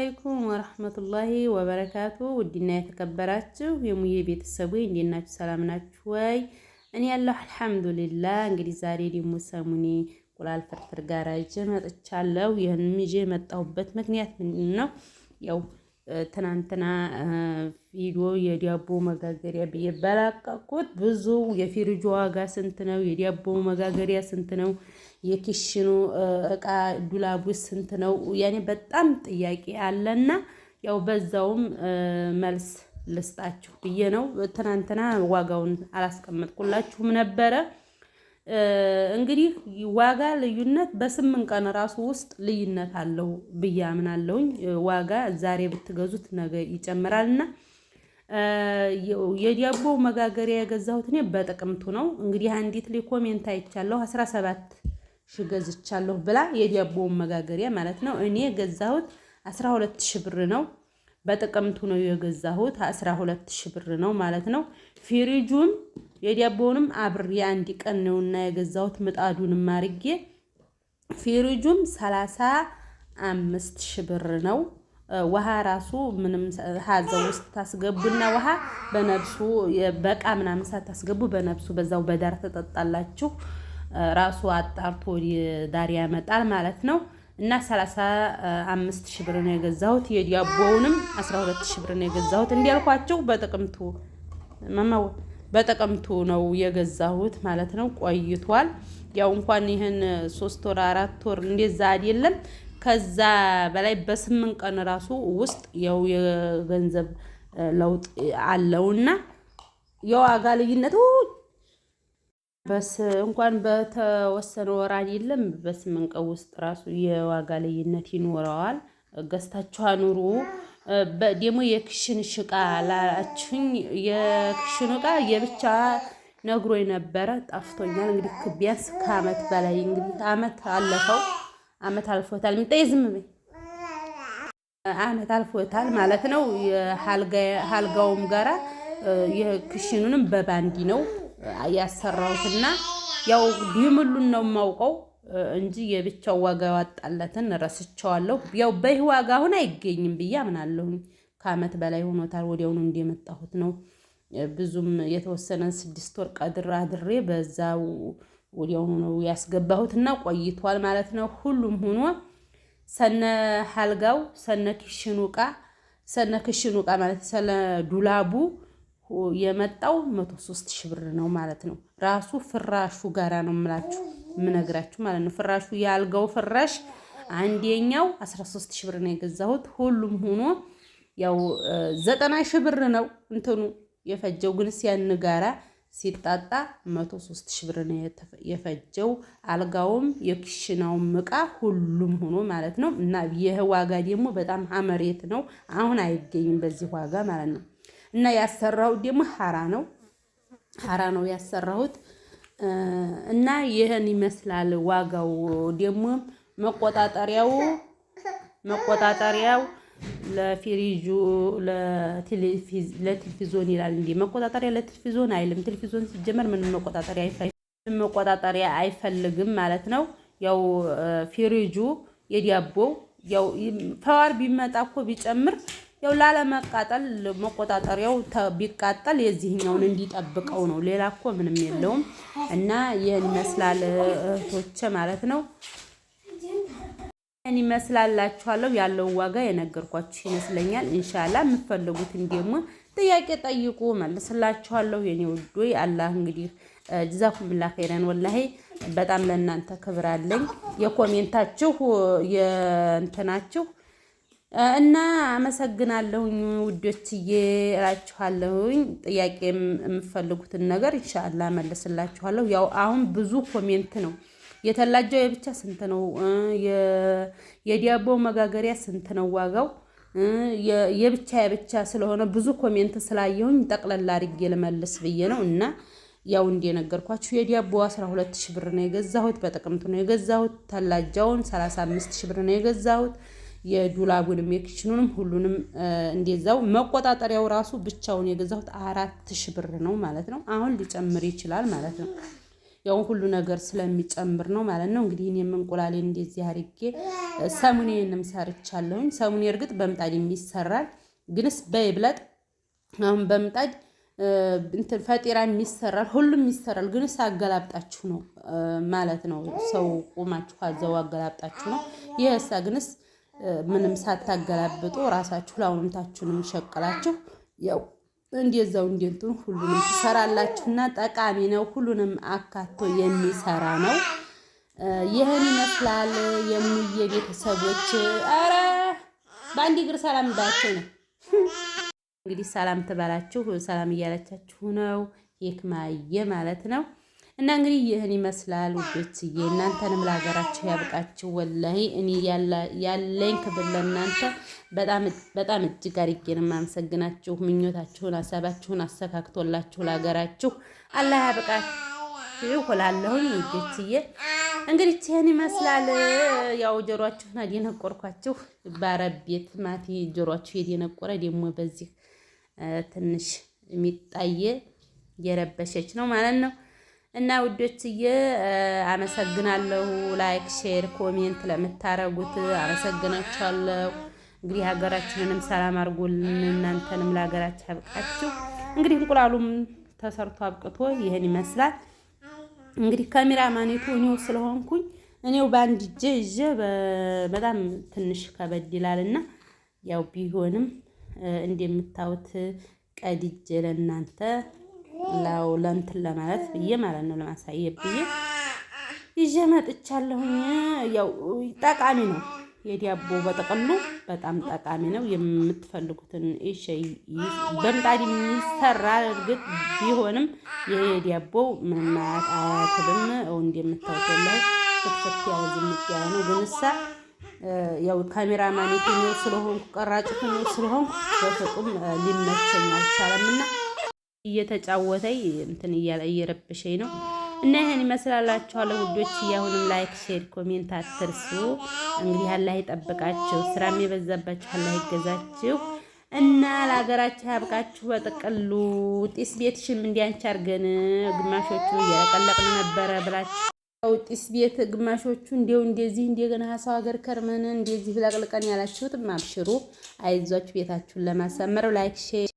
አለይኩም ወራህመቱላሂ ወበረካቱ። ውድና የተከበራችሁ የሙዬ ቤተሰቦች እንዴት ናችሁ? ሰላም ናችሁ ወይ? እኔ ያለሁ አልሐምዱሊላህ። እንግዲህ ዛሬ ደግሞ ሰሙኔ እንቁላል ፍርፍር ጋር ይዤ መጥቻለሁ። ይህንን ይዤ የመጣሁበት ምክንያት ምንድን ነው? ያው ትናንትና ቪዲዮ የዳቦ መጋገሪያ ብዬ በላቀቁት ብዙ የፍሪጅ ዋጋ ስንት ነው? የዳቦ መጋገሪያ ስንት ነው? የኪሽኑ እቃ ዱላቡ ስንት ነው? ያኔ በጣም ጥያቄ አለና ያው በዛውም መልስ ልስጣችሁ ብዬ ነው። ትናንትና ዋጋውን አላስቀመጥኩላችሁም ነበረ። እንግዲህ ዋጋ ልዩነት በ8 ቀን ራሱ ውስጥ ልዩነት አለው ብዬ አምናለሁኝ። ዋጋ ዛሬ ብትገዙት ነገ ይጨምራልና የዳቦ መጋገሪያ የገዛሁት እኔ በጥቅምቱ ነው። እንግዲህ አንዲት ላይ ኮሜንት አይቻለሁ 17 ሺህ ገዝቻለሁ ብላ የዳቦውን መጋገሪያ ማለት ነው። እኔ የገዛሁት 12 ሺህ ብር ነው። በጥቅምቱ ነው የገዛሁት 12 ሺህ ብር ነው ማለት ነው። ፍሪጁን የዳቦውንም አብሬ አንድ ቀን ነውና የገዛሁት ምጣዱንም አርጌ ፍሪጁም 35 ሺህ ብር ነው። ውሃ ራሱ ምንም ሀዘው ውስጥ ታስገቡና ውሃ በነብሱ በቃ ምናምን ሳታስገቡ በነብሱ በዛው በዳር ተጠጣላችሁ። ራሱ አጣርቶ ዳር ያመጣል ማለት ነው። እና 35 ሺህ ብር ነው የገዛሁት። የዳቦውንም 12 ሺህ ብር ነው የገዛሁት። እንዲያልኳቸው በጥቅምቱ ነው የገዛሁት ማለት ነው። ቆይቷል። ያው እንኳን ይሄን 3 ወር 4 ወር እንደዛ አይደለም ከዛ በላይ በ8 ቀን ራሱ ውስጥ ያው የገንዘብ ለውጥ አለውና የዋጋ ልዩነት እንኳን በተወሰነ ወር አይደለም በ8 ቀን ውስጥ ራሱ የዋጋ ልዩነት ይኖረዋል። ገዝታችሁ አኑሩ። ደግሞ የክሽን እቃ ላላችሁኝ የክሽን እቃ የብቻ ነግሮኝ ነበረ ጠፍቶኛል። እንግዲህ ቢያንስ ከአመት በላይ እንግዲህ አመት አልፎታል። ዝም በይ አመት አልፎታል ማለት ነው። የሀልጋውም ጋራ የክሽኑንም በባንዲ ነው ያሰራሁትና ያው ዲምሉን ነው የማውቀው እንጂ የብቻው ዋጋ ያወጣለትን ረስቸዋለሁ። ያው በይህ ዋጋ አሁን አይገኝም ብዬ አምናለሁ። ከአመት በላይ ሆኖታል። ወዲያውኑ እንደመጣሁት ነው። ብዙም የተወሰነ 6 ወር ቀድር አድሬ በዛው ወዲያውኑ ነው ያስገባሁትና ቆይቷል ማለት ነው። ሁሉም ሆኖ ሰነ ሀልጋው ሰነ ክሽኑ እቃ ማለት ሰለ ዱላቡ የመጣው 103 ሺህ ብር ነው ማለት ነው። ራሱ ፍራሹ ጋራ ነው የምነግራችሁ ማለት ነው። ፍራሹ የአልጋው ፍራሽ አንደኛው 13 ሺህ ብር ነው የገዛሁት። ሁሉም ሆኖ ያው 90 ሺህ ብር ነው እንትኑ የፈጀው። ግን ያን ጋራ ሲጣጣ 103 ሺህ ብር ነው የፈጀው። አልጋውም የክሽናውም እቃ ሁሉም ሆኖ ማለት ነው። እና ይህ ዋጋ ደግሞ በጣም ሀመሬት ነው። አሁን አይገኝም በዚህ ዋጋ ማለት ነው። እና ያሰራሁት ደግሞ ሀራ ነው ያሰራሁት። እና ይህን ይመስላል ዋጋው። ደግሞ መቆጣጠሪያው ለፍሪጁ ለቴሌቪዥን ይላል እንዴ? መቆጣጠሪያ ለቴሌቪዥን አይልም። ቴሌቪዥን ሲጀመር ምንም መቆጣጠሪያ አይፈልግም ማለት ነው። ያው ፍሪጁ የዳቦው ያው ፓወር ቢመጣ እኮ ቢጨምር ያው ላለመቃጠል መቆጣጠሪያው ቢቃጠል የዚህኛውን እንዲጠብቀው ነው። ሌላ እኮ ምንም የለውም። እና ይህን ይመስላል እህቶቼ ማለት ነው። ይህን ይመስላላችኋለሁ። ያለው ዋጋ የነገርኳችሁ ይመስለኛል። ኢንሻአላህ የምትፈልጉትን ደግሞ ጥያቄ ጠይቁ፣ መልስላችኋለሁ። የኔ ውዶይ አላህ እንግዲህ ጀዛኩሙላህ ኸይረን። ወላሂ በጣም ለእናንተ ክብር አለኝ። የኮሜንታችሁ የእንትናችሁ እና አመሰግናለሁኝ ውዶችዬ እላችኋለሁኝ። ጥያቄ የምትፈልጉትን ነገር ኢንሻአላህ መልስላችኋለሁ። ያው አሁን ብዙ ኮሜንት ነው የተላጀው የብቻ ስንት ነው? የዳቦ መጋገሪያ ስንት ነው ዋጋው? የብቻ ስለሆነ ብዙ ኮሜንት ስላየሁኝ ጠቅለላ አድርጌ ልመልስ ብዬ ነው። እና ያው እንደነገርኳችሁ የዳቦ 12 ሺህ ብር ነው የገዛሁት። በጥቅምቱ ነው የገዛሁት። ተላጃውን 35 ሺህ ብር ነው የገዛሁት። የዱላቡንም የኪችኑንም ሁሉንም እንደዛው። መቆጣጠሪያው ራሱ ብቻውን የገዛሁት 4 ሺህ ብር ነው ማለት ነው። አሁን ሊጨምር ይችላል ማለት ነው። ያው ሁሉ ነገር ስለሚጨምር ነው ማለት ነው። እንግዲህ እኔም እንቁላሌን እንደዚህ አድርጌ ሰሙኔንም ሰርቻለሁኝ። ሰሙኔ እርግጥ በምጣድ የሚሰራል፣ ግንስ በይብለጥ አሁን በምጣድ እንትን ፈጢራም ይሰራል፣ ሁሉም ይሰራል። ግንስ አገላብጣችሁ ነው ማለት ነው። ሰው ቁማችሁ አዘው አገላብጣችሁ ነው። ይሄሳ ግንስ ምንም ሳታገላብጡ ራሳችሁ ላውንታችሁንም ሸቀላችሁ ያው እንደዛው እንደንቱ ሁሉንም ትሰራላችሁና ጠቃሚ ነው። ሁሉንም አካቶ የሚሰራ ነው። ይሄን ይመስላል የሙዬ ቤተሰቦች። አረ በአንድ እግር ሰላም እንዳችሁ ነው እንግዲህ ሰላም ትባላችሁ። ሰላም እያለቻችሁ ነው የክማየ ማለት ነው። እና እንግዲህ ይህን ይመስላል ውዶችዬ። እናንተንም ለሀገራችሁ ያብቃችሁ። ወላሂ እኔ ያለኝ ክብር ለእናንተ በጣም እጅግ አድርጌ ነው የማመሰግናችሁ። ምኞታችሁን ሀሳባችሁን አሰካክቶላችሁ ለሀገራችሁ አላህ ያብቃችሁ እላለሁኝ ውዶችዬ። እንግዲህ ይህን ይመስላል። ያው ጆሮአችሁን አደነቆርኳችሁ። በአረብ ቤት ማቲ ጆሮአችሁ የደነቆረ ደግሞ በዚህ ትንሽ የሚጣየ የረበሸች ነው ማለት ነው። እና ውዶችዬ አመሰግናለሁ። ላይክ፣ ሼር፣ ኮሜንት ለምታረጉት አመሰግናችኋለሁ። እንግዲህ ሀገራችንንም ሰላም አድርጎልን እናንተንም ለሀገራችሁ ያብቃችሁ። እንግዲህ እንቁላሉም ተሰርቶ አብቅቶ ይሄን ይመስላል። እንግዲህ ካሜራማኔቱ እኔው ስለሆንኩኝ እኔው በአንድ እጄ ይዤ በጣም ትንሽ ከበድ ይላልና ያው ቢሆንም እንደምታዩት ቀድጄ ለእናንተ ላው ለእንትን ለማለት ብዬ ማለት ነው ለማሳየት ብዬ ይዤ መጥቻለሁኝ። ያው ጠቃሚ ነው የዳቦ በጥቅሉ በጣም ጠቃሚ ነው። የምትፈልጉትን እሺ በምጣድ የሚሰራ እርግጥ ቢሆንም የዳቦ ምንም አያትብም። እንደምታውቁት ላይ ፍትፍት ያለ ዝምጥ ያለ ነው። ግንሳ ያው ካሜራማኔቱ ነው ስለሆንኩ ቀራጭቱ ነው ስለሆንኩ በፍጹም ሊመቸኝ አልቻለምና እየተጫወተኝ እንትን እያለ እየረበሸኝ ነው። እና ይሄን ይመስላላችኋለሁ ውዶች። አሁንም ላይክ፣ ሼር፣ ኮሜንት አትርሱ። እንግዲህ አላህ ይጠብቃችሁ። ስራም የበዛባችሁ አላህ ይገዛችሁ እና ለሀገራችሁ ያብቃችሁ። በጥቅሉ ጢስ ቤትሽም እንዲያንቺ አድርገን ግማሾቹ እያቀለቅን ነበረ ብላችሁ ጢስ ቤት ግማሾቹ እንደዚህ እንደገና ሀሳብ ሀገር ከርመን እንደዚህ ብለቅልቀን ያላችሁት አብሽሩ፣ አይዟችሁ ቤታችሁን ለማሳመር ላይክ ሼር